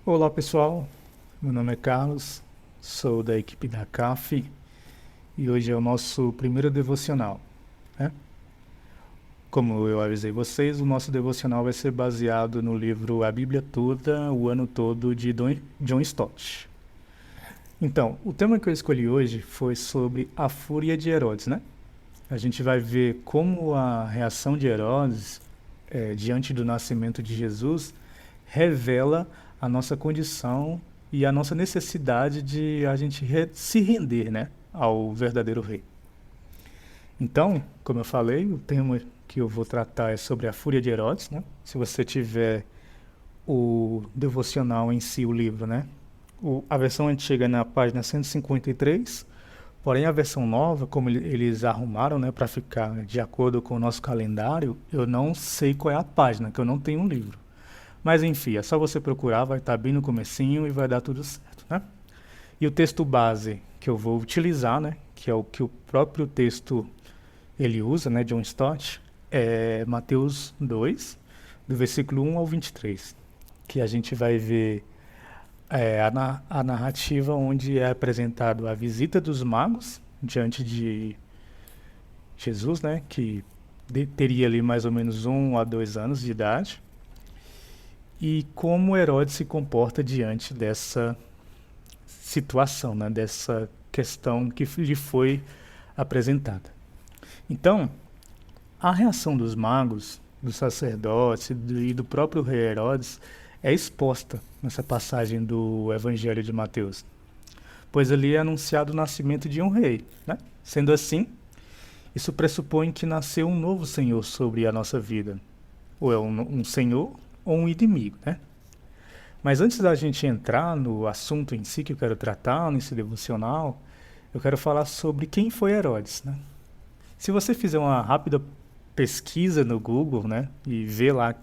Olá pessoal, meu nome é Carlos, sou da equipe da CAF e hoje é o nosso primeiro devocional, né? Como eu avisei vocês, o nosso devocional vai ser baseado no livro A Bíblia Toda, o Ano Todo de John Stott. Então, o tema que eu escolhi hoje foi sobre a fúria de Herodes, né? A gente vai ver como a reação de Herodes diante do nascimento de Jesus revela a nossa condição e a nossa necessidade de a gente se render, né, ao verdadeiro rei. Então, como eu falei, o tema que eu vou tratar é sobre a fúria de Herodes, né? Se você tiver o devocional em si, o livro, né? A versão antiga é na página 153, porém a versão nova, como eles arrumaram, né, para ficar de acordo com o nosso calendário, eu não sei qual é a página, que eu não tenho um livro. Mas enfim, é só você procurar, vai estar bem no comecinho e vai dar tudo certo, né? E o texto base que eu vou utilizar, né, que é o que o próprio texto ele usa, né, John Stott, é Mateus 2, do versículo 1 ao 23, que a gente vai ver a narrativa onde é apresentado a visita dos magos diante de Jesus, né, que teria ali mais ou menos 1 a 2 anos de idade, e como Herodes se comporta diante dessa situação, né, dessa questão que lhe foi apresentada. Então, a reação dos magos, dos sacerdotes e do próprio rei Herodes é exposta nessa passagem do Evangelho de Mateus, pois ali é anunciado o nascimento de um rei, né? Sendo assim, isso pressupõe que nasceu um novo senhor sobre a nossa vida, ou é um senhor ou um inimigo, né? Mas antes da gente entrar no assunto em si que eu quero tratar, nesse devocional, eu quero falar sobre quem foi Herodes, né? Se você fizer uma rápida pesquisa no Google, né, e ver lá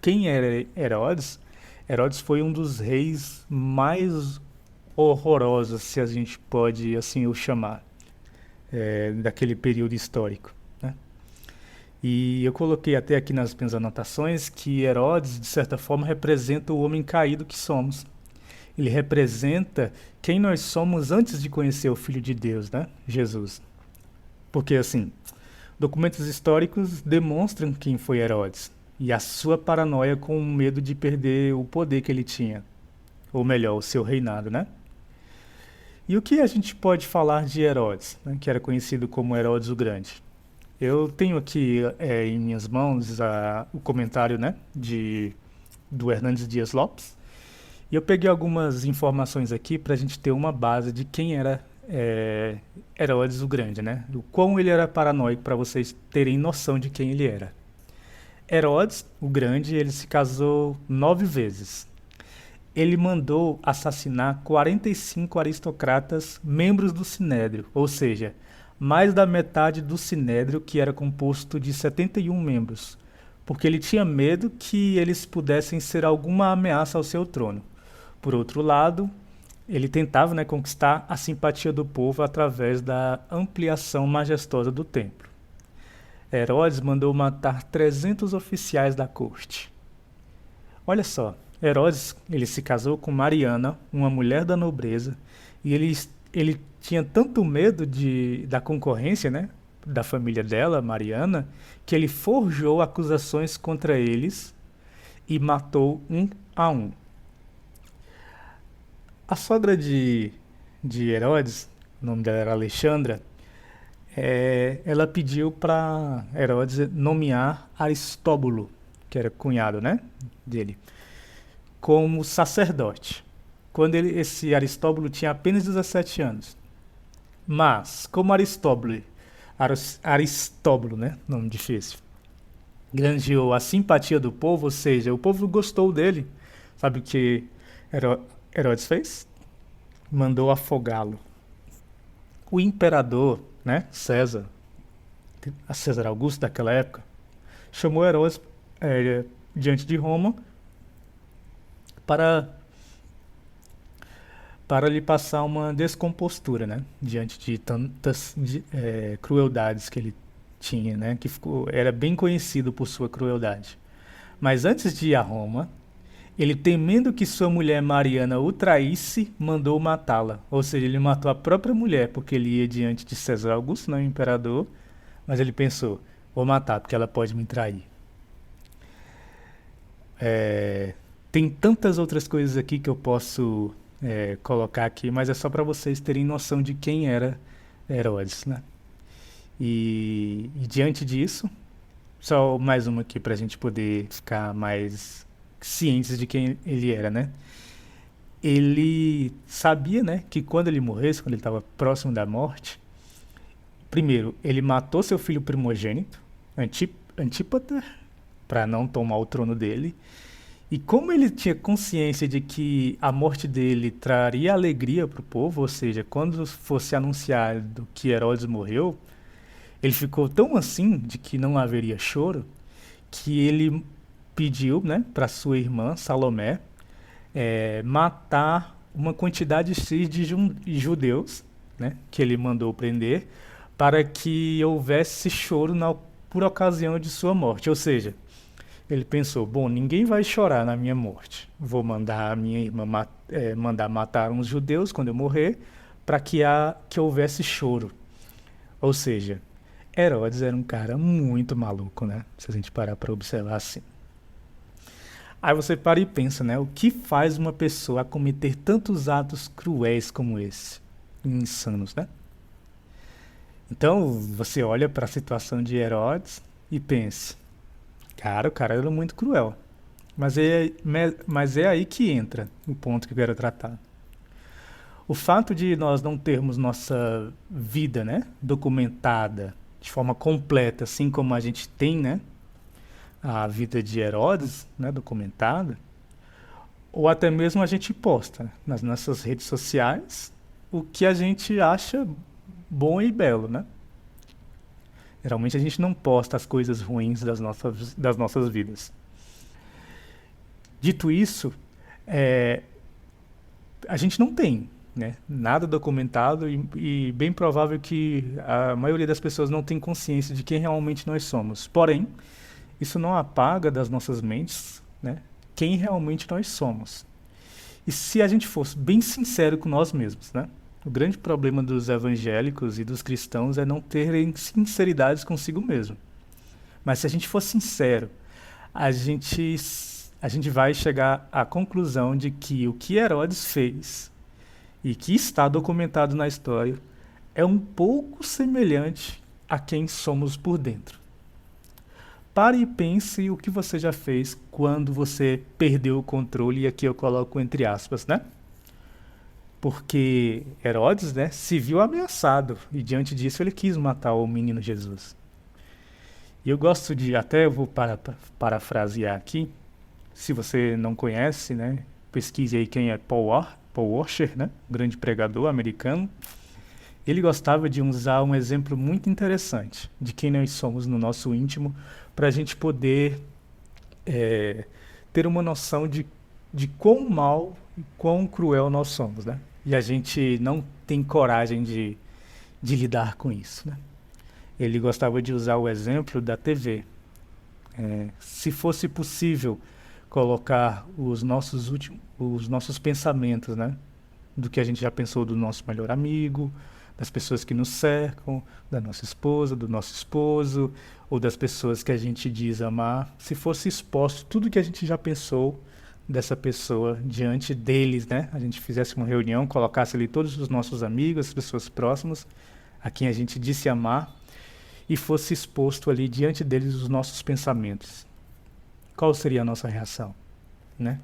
quem era Herodes, Herodes foi um dos reis mais horrorosos, se a gente pode assim o chamar, daquele período histórico, né? E eu coloquei até aqui nas minhas anotações que Herodes, de certa forma, representa o homem caído que somos. Ele representa quem nós somos antes de conhecer o Filho de Deus, né? Jesus. Porque, assim, documentos históricos demonstram quem foi Herodes e a sua paranoia com o medo de perder o poder que ele tinha, ou melhor, o seu reinado, né? E o que a gente pode falar de Herodes, né, que era conhecido como Herodes o Grande? Eu tenho aqui em minhas mãos o comentário, né, do Hernandes Dias Lopes, e eu peguei algumas informações aqui para a gente ter uma base de quem era Herodes o Grande, né? O quão ele era paranoico para vocês terem noção de quem ele era. Herodes o Grande, ele se casou 9 vezes. Ele mandou assassinar 45 aristocratas membros do Sinédrio, ou seja, mais da metade do Sinédrio, que era composto de 71 membros, porque ele tinha medo que eles pudessem ser alguma ameaça ao seu trono. Por outro lado, ele tentava, né, conquistar a simpatia do povo através da ampliação majestosa do templo. Herodes mandou matar 300 oficiais da corte. Olha só, Herodes ele se casou com Mariana, uma mulher da nobreza, e ele tinha tanto medo da concorrência, né, da família dela, Mariana, que ele forjou acusações contra eles e matou um a um. A sogra de Herodes, o nome dela era Alexandra, ela pediu para Herodes nomear Aristóbulo, que era cunhado, né, dele, como sacerdote, quando esse Aristóbulo tinha apenas 17 anos. Mas, como Aristóbulo, né, nome difícil, granjeou a simpatia do povo, ou seja, o povo gostou dele. Sabe o que Herodes fez? Mandou afogá-lo. O imperador, né, a César Augusto daquela época, chamou Herodes diante de Roma para lhe passar uma descompostura, né, diante de tantas crueldades que ele tinha, era bem conhecido por sua crueldade. Mas antes de ir a Roma, Ele, temendo que sua mulher Mariana o traísse, mandou matá-la. Ou seja, ele matou a própria mulher, porque ele ia diante de César Augusto, não o imperador, mas ele pensou, vou matar, porque ela pode me trair. É, tem tantas outras coisas aqui que eu posso colocar aqui, mas é só para vocês terem noção de quem era Herodes, né? E diante disso, só mais uma aqui para a gente poder ficar mais cientes de quem ele era, né? Ele sabia, né, que quando ele morresse, quando ele estava próximo da morte, primeiro, ele matou seu filho primogênito, Antípater, para não tomar o trono dele. E como ele tinha consciência de que a morte dele traria alegria para o povo, ou seja, quando fosse anunciado que Herodes morreu, ele ficou tão assim de que não haveria choro, que ele pediu, né, para sua irmã Salomé matar uma quantidade X de judeus, né, que ele mandou prender, para que houvesse choro por ocasião de sua morte. Ou seja, ele pensou, bom, ninguém vai chorar na minha morte. Vou mandar a minha irmã mandar matar uns judeus quando eu morrer, para que houvesse choro. Ou seja, Herodes era um cara muito maluco, né? Se a gente parar para observar assim. Aí você para e pensa, né? O que faz uma pessoa cometer tantos atos cruéis como esse? Insanos, né? Então, você olha para a situação de Herodes e pensa, cara, o cara era muito cruel. Mas é aí que entra o ponto que eu quero tratar. O fato de nós não termos nossa vida, né, documentada de forma completa, assim como a gente tem, né, a vida de Herodes, né, documentada, ou até mesmo a gente posta nas nossas redes sociais o que a gente acha bom e belo, né? Geralmente a gente não posta as coisas ruins das nossas vidas. Dito isso, a gente não tem, né, nada documentado e bem provável que a maioria das pessoas não tem consciência de quem realmente nós somos. Porém, isso não apaga das nossas mentes, né, quem realmente nós somos. E se a gente fosse bem sincero com nós mesmos, né? O grande problema dos evangélicos e dos cristãos é não terem sinceridade consigo mesmo. Mas se a gente for sincero, a gente vai chegar à conclusão de que o que Herodes fez e que está documentado na história é um pouco semelhante a quem somos por dentro. Pare e pense o que você já fez quando você perdeu o controle, e aqui eu coloco entre aspas, né? Porque Herodes, né, se viu ameaçado e diante disso ele quis matar o menino Jesus. E eu gosto de, até eu vou parafrasear aqui, se você não conhece, né, pesquise aí quem é Paul Washer, né, grande pregador americano. Ele gostava de usar um exemplo muito interessante de quem nós somos no nosso íntimo, para a gente poder ter uma noção de quão mal e quão cruel nós somos, né? E a gente não tem coragem de lidar com isso, né? Ele gostava de usar o exemplo da TV. Se fosse possível colocar os nossos pensamentos, né, do que a gente já pensou do nosso melhor amigo, das pessoas que nos cercam, da nossa esposa, do nosso esposo, ou das pessoas que a gente diz amar, se fosse exposto tudo que a gente já pensou dessa pessoa diante deles, né? A gente fizesse uma reunião, colocasse ali todos os nossos amigos, as pessoas próximas, a quem a gente disse amar, e fosse exposto ali diante deles os nossos pensamentos. Qual seria a nossa reação, né?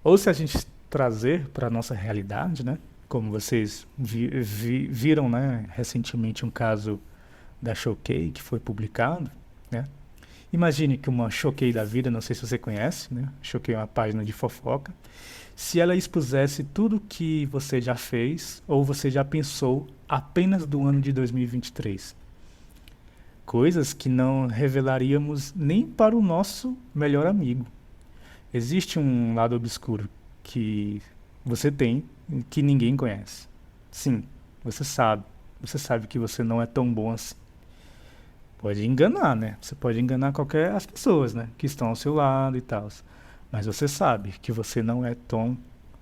Ou se a gente trazer para a nossa realidade, né? Como vocês viram, né, recentemente um caso da Choquei que foi publicado, né? Imagine que uma Choquei da vida, não sei se você conhece, né? Choquei é uma página de fofoca. Se ela expusesse tudo que você já fez ou você já pensou apenas do ano de 2023. Coisas que não revelaríamos nem para o nosso melhor amigo. Existe um lado obscuro que você tem que ninguém conhece. Sim, você sabe. Você sabe que você não é tão bom assim. Pode enganar, né? Você pode enganar as pessoas, né, que estão ao seu lado e tal. mas você sabe que você não é tão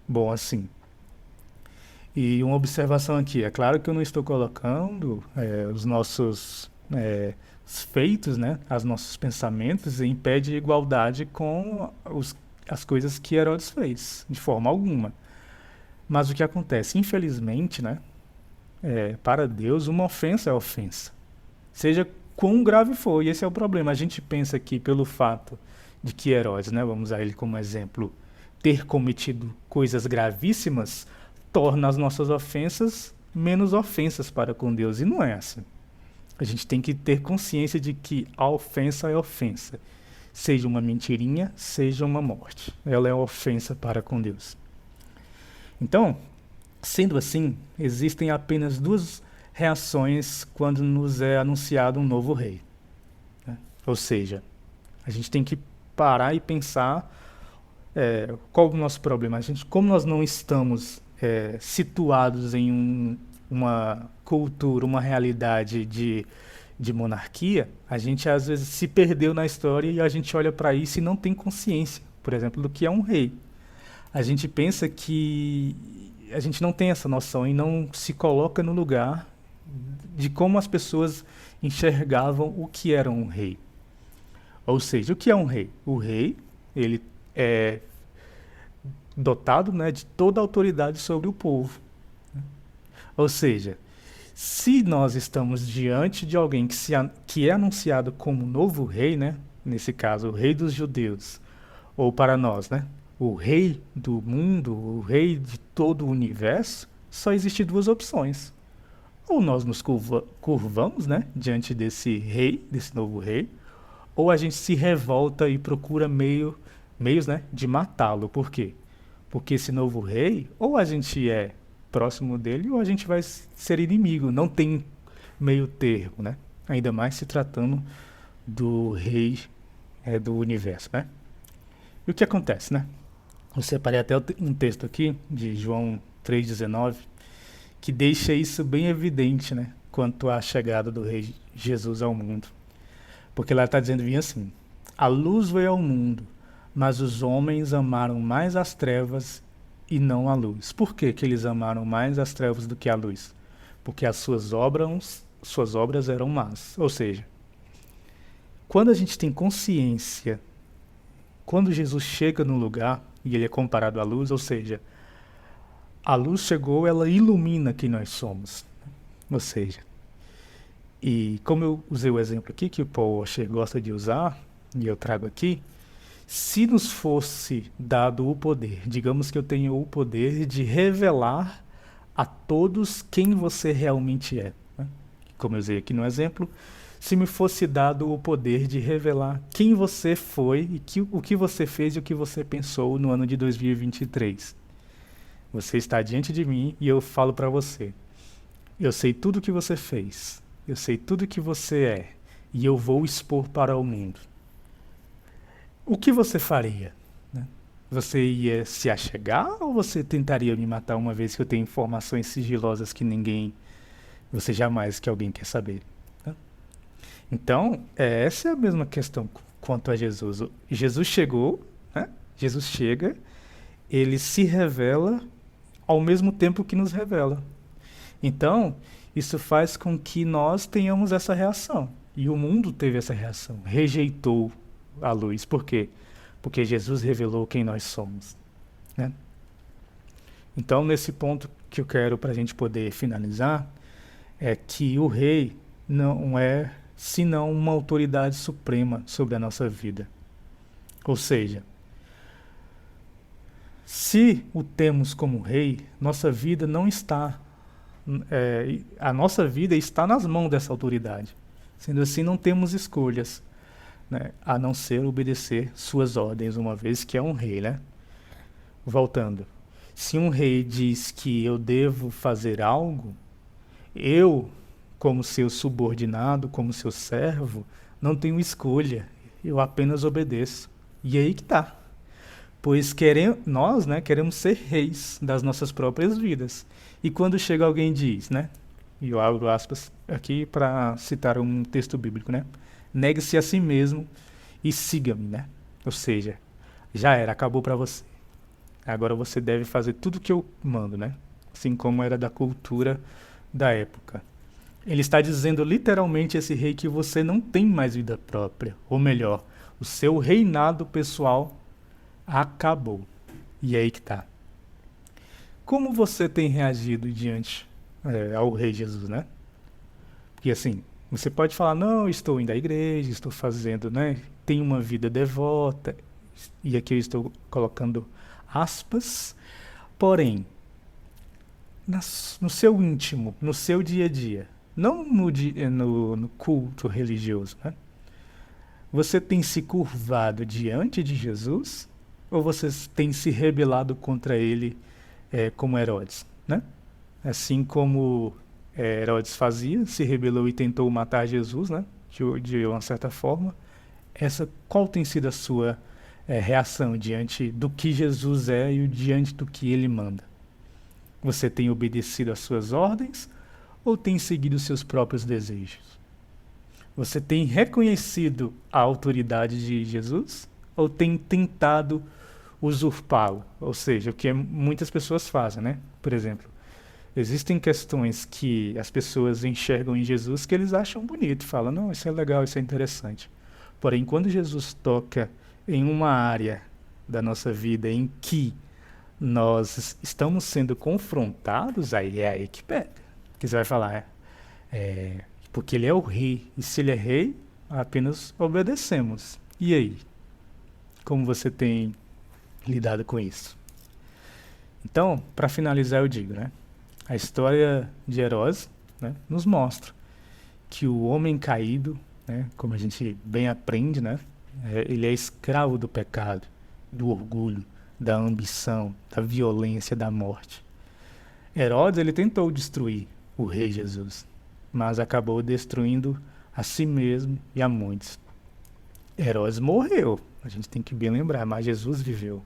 bom assim. E uma observação aqui, é claro que eu não estou colocando os nossos os feitos, né, os nossos pensamentos em pé de igualdade com as coisas que Herodes fez, de forma alguma. Mas o que acontece, infelizmente, né, para Deus, uma ofensa é ofensa. Seja quão grave for, e esse é o problema. A gente pensa que pelo fato de que Herodes, né, vamos usar ele como exemplo, ter cometido coisas gravíssimas, torna as nossas ofensas menos ofensas para com Deus. E não é assim. A gente tem que ter consciência de que a ofensa é ofensa. Seja uma mentirinha, seja uma morte. Ela é ofensa para com Deus. Então, sendo assim, existem apenas duas reações quando nos é anunciado um novo rei, né? Ou seja, a gente tem que parar e pensar qual o nosso problema. Como nós não estamos situados em uma cultura, uma realidade de monarquia, a gente às vezes se perdeu na história e a gente olha para isso e não tem consciência, por exemplo, do que é um rei. A gente pensa que a gente não tem essa noção e não se coloca no lugar de como as pessoas enxergavam o que era um rei. Ou seja, o que é um rei? O rei, ele é dotado, né, de toda a autoridade sobre o povo. Ou seja, se nós estamos diante de alguém que é anunciado como novo rei, né, nesse caso, o rei dos judeus, ou para nós, né, o rei do mundo, o rei de todo o universo, só existem duas opções. Ou nós nos curvamos, né, diante desse rei, desse novo rei, ou a gente se revolta e procura meios, né, de matá-lo. Por quê? Porque esse novo rei, ou a gente é próximo dele, ou a gente vai ser inimigo. Não tem meio termo, né? Ainda mais se tratando do rei do universo, né? E o que acontece, né? Eu separei até um texto aqui, de João 3,19, que deixa isso bem evidente, né? Quanto à chegada do rei Jesus ao mundo. Porque lá está dizendo bem assim: a luz veio ao mundo, mas os homens amaram mais as trevas e não a luz. Por que eles amaram mais as trevas do que a luz? Porque as suas obras eram más. Ou seja, quando a gente tem consciência, quando Jesus chega no lugar, e ele é comparado à luz, ou seja, a luz chegou, ela ilumina quem nós somos. Ou seja, e como eu usei o exemplo aqui, que o Paul Washer gosta de usar, e eu trago aqui, se nos fosse dado o poder, digamos que eu tenho o poder de revelar a todos quem você realmente é, né? Como eu usei aqui no exemplo, se me fosse dado o poder de revelar quem você foi e o que você fez e o que você pensou no ano de 2023. Você está diante de mim e eu falo para você: eu sei tudo o que você fez, eu sei tudo o que você é, e eu vou expor para o mundo. O que você faria, né? Você ia se achegar ou você tentaria me matar uma vez que eu tenho informações sigilosas que você jamais que alguém quer saber, né? Então, essa é a mesma questão quanto a Jesus. Jesus chegou, né? Jesus chega, ele se revela ao mesmo tempo que nos revela. Então, isso faz com que nós tenhamos essa reação. E o mundo teve essa reação, rejeitou a luz. Por quê? Porque Jesus revelou quem nós somos, né? Então, nesse ponto que eu quero para a gente poder finalizar, é que o rei não é senão uma autoridade suprema sobre a nossa vida. Ou seja, se o temos como rei, nossa vida não está... a nossa vida está nas mãos dessa autoridade. Sendo assim, não temos escolhas, né, a não ser obedecer suas ordens, uma vez que é um rei, né? Voltando, se um rei diz que eu devo fazer algo, eu, como seu subordinado, como seu servo, não tenho escolha, eu apenas obedeço. E aí que tá. Pois nós, né, queremos ser reis das nossas próprias vidas. E quando chega alguém e diz, né, e eu abro aspas aqui para citar um texto bíblico, né, negue-se a si mesmo e siga-me, né? Ou seja, Já era, acabou para você. Agora você deve fazer tudo o que eu mando, né? Assim como era da cultura da época. Ele está dizendo literalmente esse rei que você não tem mais vida própria, ou melhor, o seu reinado pessoal acabou. E é aí que tá. Como você tem reagido diante ao rei Jesus, né? Porque assim, você pode falar, não, estou indo à igreja, estou fazendo, né? Tenho uma vida devota, e aqui eu estou colocando aspas, porém, no seu íntimo, no seu dia a dia, não no culto religioso, né? Você tem se curvado diante de Jesus ou você tem se rebelado contra ele como Herodes, né? Assim como Herodes fazia, se rebelou e tentou matar Jesus, né? De uma certa forma. Qual tem sido a sua reação diante do que Jesus é e diante do que ele manda? Você tem obedecido às suas ordens ou tem seguido os seus próprios desejos? Você tem reconhecido a autoridade de Jesus ou tem tentado usurpá-lo? Ou seja, o que muitas pessoas fazem, né? Por exemplo, existem questões que as pessoas enxergam em Jesus que eles acham bonito, falam, não, isso é legal, isso é interessante. Porém, quando Jesus toca em uma área da nossa vida em que nós estamos sendo confrontados, aí é aí que pega. Que você vai falar, porque ele é o rei, e se ele é rei, apenas obedecemos. E aí? Como você tem lidado com isso? Então, para finalizar, eu digo, né? A história de Herodes, né, nos mostra que o homem caído, né, como a gente bem aprende, né, ele é escravo do pecado, do orgulho, da ambição, da violência, da morte. Herodes, ele tentou destruir o rei Jesus, mas acabou destruindo a si mesmo e a muitos. Herodes morreu, a gente tem que bem lembrar, mas Jesus viveu,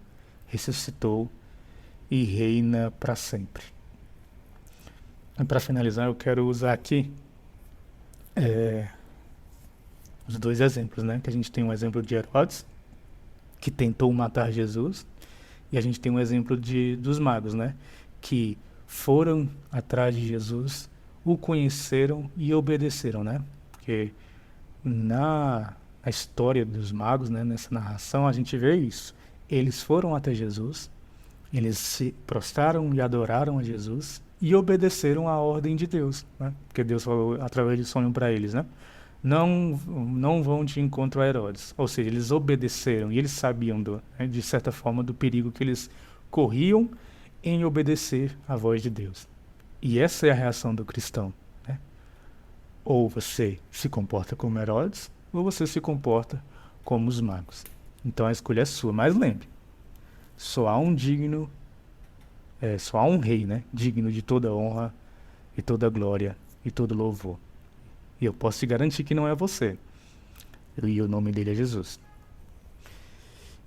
ressuscitou e reina para sempre. E para finalizar, eu quero usar aqui os dois exemplos, né? Que a gente tem um exemplo de Herodes, que tentou matar Jesus, e a gente tem um exemplo dos magos, né? Que foram atrás de Jesus, o conheceram e obedeceram, né? Porque na história dos magos, né? Nessa narração, a gente vê isso. Eles foram até Jesus, eles se prostraram e adoraram a Jesus e obedeceram à ordem de Deus, né? Porque Deus falou através de sonho para eles, né? Não vão de encontro a Herodes. Ou seja, eles obedeceram e eles sabiam, de certa forma, do perigo que eles corriam em obedecer à voz de Deus. E essa é a reação do cristão, né? Ou você se comporta como Herodes, ou você se comporta como os magos. Então a escolha é sua. Mas lembre, só há um digno, só há um rei, né? Digno de toda honra e toda glória e todo louvor. E eu posso te garantir que não é você. E o nome dele é Jesus.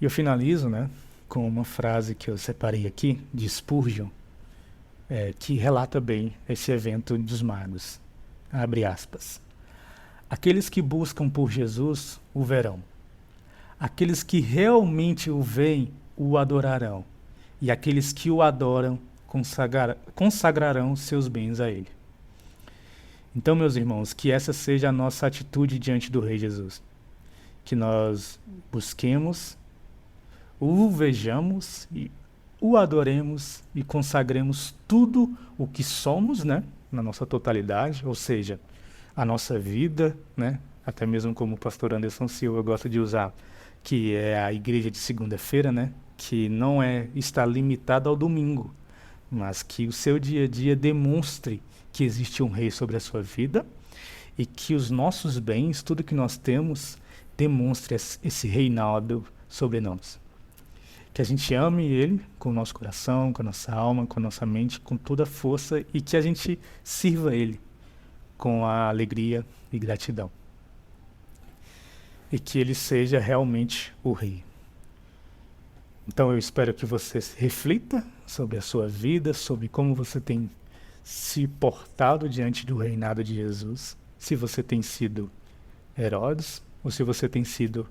E eu finalizo, né, com uma frase que eu separei aqui, de Spurgeon, que relata bem esse evento dos magos. Abre aspas. Aqueles que buscam por Jesus o verão. Aqueles que realmente o veem o adorarão. E aqueles que o adoram consagrarão seus bens a ele. Então, meus irmãos, que essa seja a nossa atitude diante do Rei Jesus. Que nós busquemos, o vejamos, e o adoremos e consagremos tudo o que somos, né, na nossa totalidade, ou seja, a nossa vida, né, até mesmo como o pastor Anderson Silva gosta de usar, que é a igreja de segunda-feira, né, que não está limitada ao domingo, mas que o seu dia a dia demonstre que existe um rei sobre a sua vida e que os nossos bens, tudo que nós temos, demonstre esse reinado sobre nós. Que a gente ame ele com o nosso coração, com a nossa alma, com a nossa mente, com toda a força e que a gente sirva ele com a alegria e gratidão. E que ele seja realmente o rei. Então eu espero que você reflita sobre a sua vida, sobre como você tem se portado diante do reinado de Jesus, se você tem sido Herodes ou se você tem sido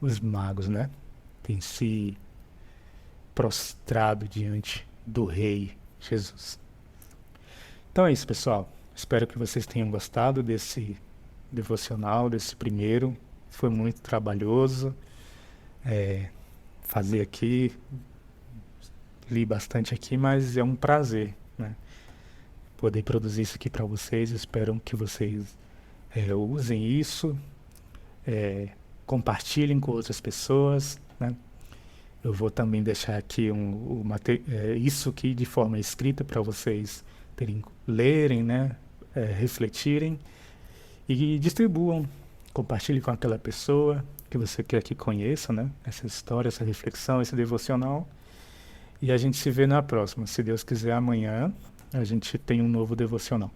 os magos, né? tem se prostrado diante do Rei Jesus. Então é isso, pessoal. Espero que vocês tenham gostado desse devocional, desse primeiro. Foi muito trabalhoso fazer aqui, li bastante aqui, mas é um prazer, né, poder produzir isso aqui para vocês. Espero que vocês usem isso, compartilhem com outras pessoas, né? Eu vou também deixar aqui isso aqui de forma escrita para vocês lerem, né, refletirem e distribuam. Compartilhe com aquela pessoa que você quer que conheça, né, essa história, essa reflexão, esse devocional. E a gente se vê na próxima. Se Deus quiser, amanhã a gente tem um novo devocional.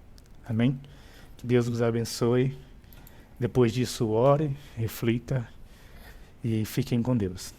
Amém? Que Deus vos abençoe. Depois disso, ore, reflita e fiquem com Deus.